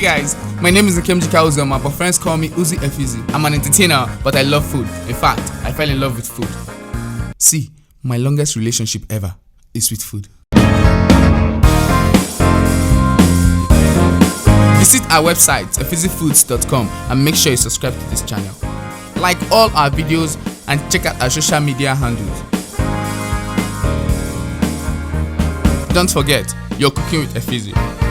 guys, my name is Nkemjika Uzoma, but friends call me Uzzyefizzy. I'm an entertainer, but I love food. In fact, I fell in love with food. See, my longest relationship ever is with food. Visit our website, efizzyfoods.com, and make sure you subscribe to this channel. Like all our videos and check out our social media handles. Don't forget, you're cooking with Efizzy.